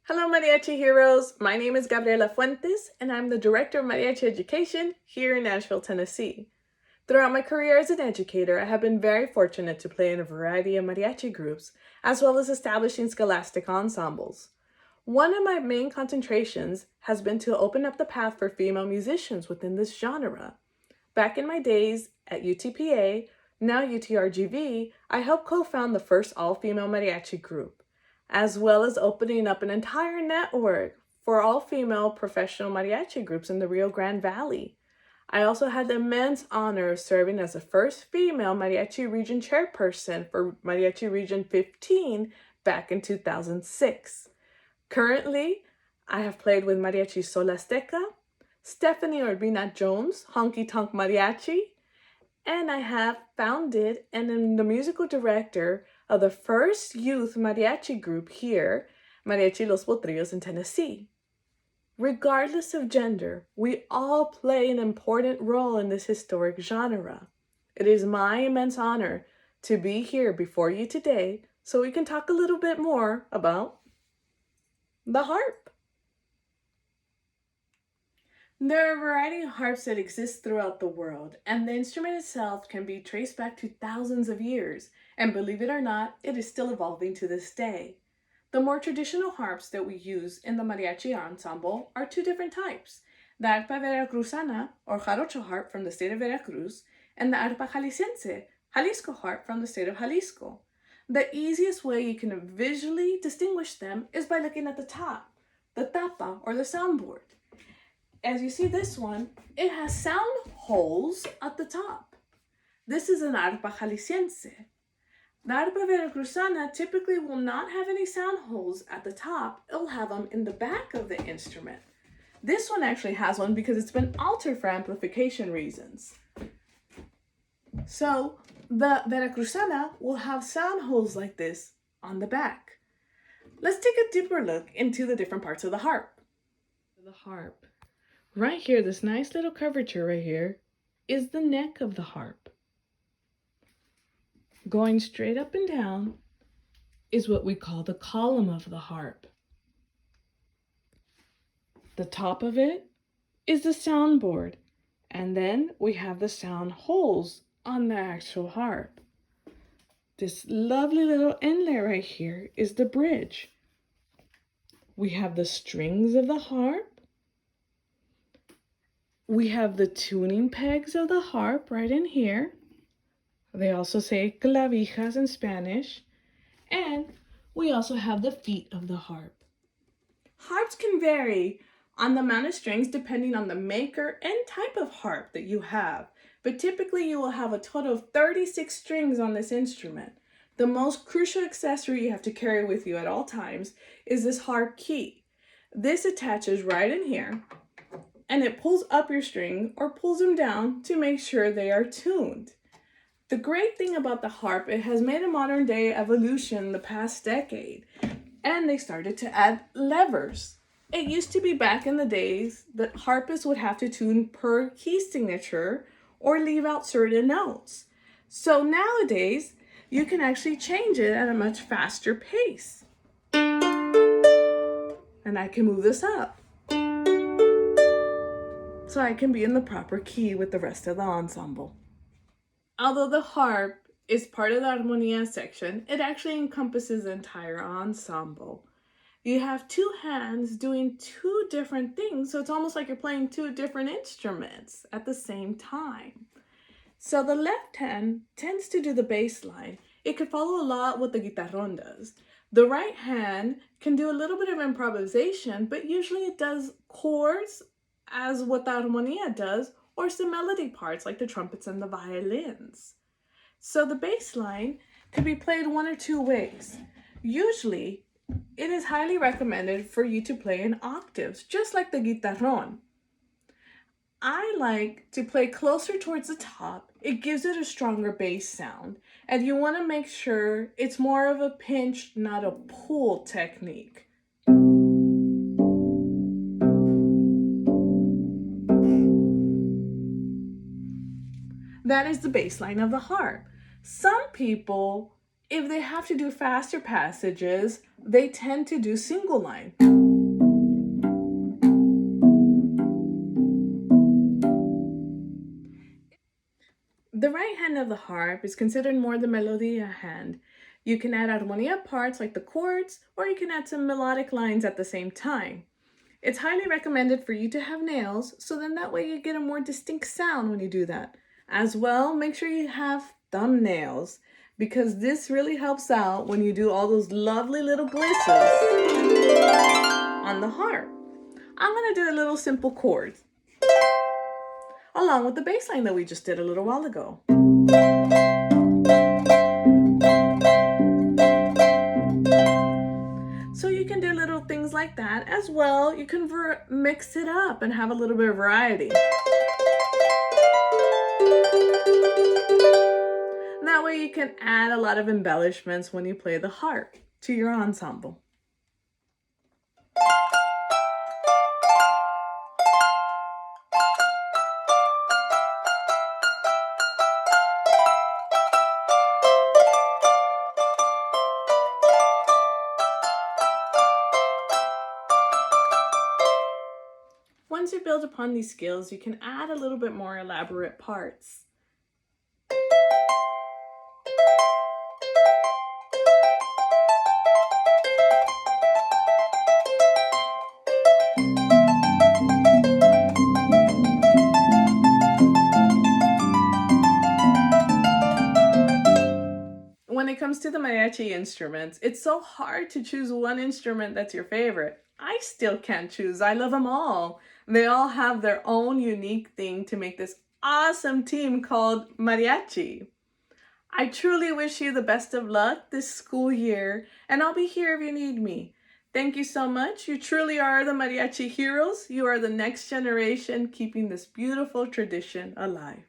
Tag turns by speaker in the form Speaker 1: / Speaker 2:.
Speaker 1: Hello, Mariachi heroes. My name is Gabriela Fuentes, and I'm the Director of Mariachi Education here in Nashville, Tennessee. Throughout my career as an educator, I have been very fortunate to play in a variety of mariachi groups, as well as establishing scholastic ensembles. One of my main concentrations has been to open up the path for female musicians within this genre. Back in my days at UTPA, now UTRGV, I helped co-found the first all-female mariachi group, as well as opening up an entire network for all-female professional mariachi groups in the Rio Grande Valley. I also had the immense honor of serving as the first female Mariachi Region chairperson for Mariachi Region 15 back in 2006. Currently, I have played with Mariachi Sol Azteca, Stephanie Urbina Jones, Honky Tonk Mariachi, and I have founded and am the musical director of the first youth mariachi group here, Mariachi Los Potrillos in Tennessee. Regardless of gender, we all play an important role in this historic genre. It is my immense honor to be here before you today so we can talk a little bit more about the harp. There are a variety of harps that exist throughout the world, and the instrument itself can be traced back to thousands of years, and believe it or not, it is still evolving to this day. The more traditional harps that we use in the mariachi ensemble are two different types, the arpa veracruzana, or jarocho harp from the state of Veracruz, and the arpa jalisciense, Jalisco harp from the state of Jalisco. The easiest way you can visually distinguish them is by looking at the top, the tapa, or the soundboard. As you see this one, it has sound holes at the top. This is an arpa jalisciense. The arpa veracruzana typically will not have any sound holes at the top. It'll have them in the back of the instrument. This one actually has one because it's been altered for amplification reasons. So the veracruzana will have sound holes like this on the back. Let's take a deeper look into the different parts of the harp. The harp. Right here, this nice little curvature right here is the neck of the harp. Going straight up and down is what we call the column of the harp. The top of it is the soundboard, and then we have the sound holes on the actual harp. This lovely little inlay right here is the bridge. We have the strings of the harp. We have the tuning pegs of the harp right in here. They also say clavijas in Spanish. And we also have the feet of the harp. Harps can vary on the amount of strings depending on the maker and type of harp that you have. But typically you will have a total of 36 strings on this instrument. The most crucial accessory you have to carry with you at all times is this harp key. This attaches right in here, and it pulls up your string or pulls them down to make sure they are tuned. The great thing about the harp, it has made a modern day evolution the past decade, and they started to add levers. It used to be back in the days that harpists would have to tune per key signature or leave out certain notes. So nowadays, you can actually change it at a much faster pace. And I can move this up, so I can be in the proper key with the rest of the ensemble. Although the harp is part of the armonía section, it actually encompasses the entire ensemble. You have two hands doing two different things, so it's almost like you're playing two different instruments at the same time. So the left hand tends to do the bass line. It could follow a lot what the guitarrón does. The right hand can do a little bit of improvisation, but usually it does chords as what the armonía does, or some melody parts like the trumpets and the violins. So the bass line can be played one or two ways. Usually, it is highly recommended for you to play in octaves, just like the guitarrón. I like to play closer towards the top. It gives it a stronger bass sound, and you want to make sure it's more of a pinch, not a pull technique. That is the bass line of the harp. Some people, If they have to do faster passages, they tend to do single line. The right hand of the harp is considered more the melodia hand. You can add harmonia parts like the chords, or you can add some melodic lines at the same time. It's highly recommended for you to have nails, so then that way you get a more distinct sound when you do that. As well, make sure you have thumbnails, because this really helps out when you do all those lovely little glisses on the harp. I'm going to do a little simple chord, along with the bass line that we just did a little while ago. So you can do little things like that as well. You can mix it up and have a little bit of variety. That way you can add a lot of embellishments when you play the harp to your ensemble. Once you build upon these skills, you can add a little bit more elaborate parts. When it comes to the mariachi instruments, it's so hard to choose one instrument that's your favorite. I still can't choose. I love them all. They all have their own unique thing to make this awesome team called Mariachi. I truly wish you the best of luck this school year, and I'll be here if you need me. Thank you so much. You truly are the mariachi heroes. You are the next generation keeping this beautiful tradition alive.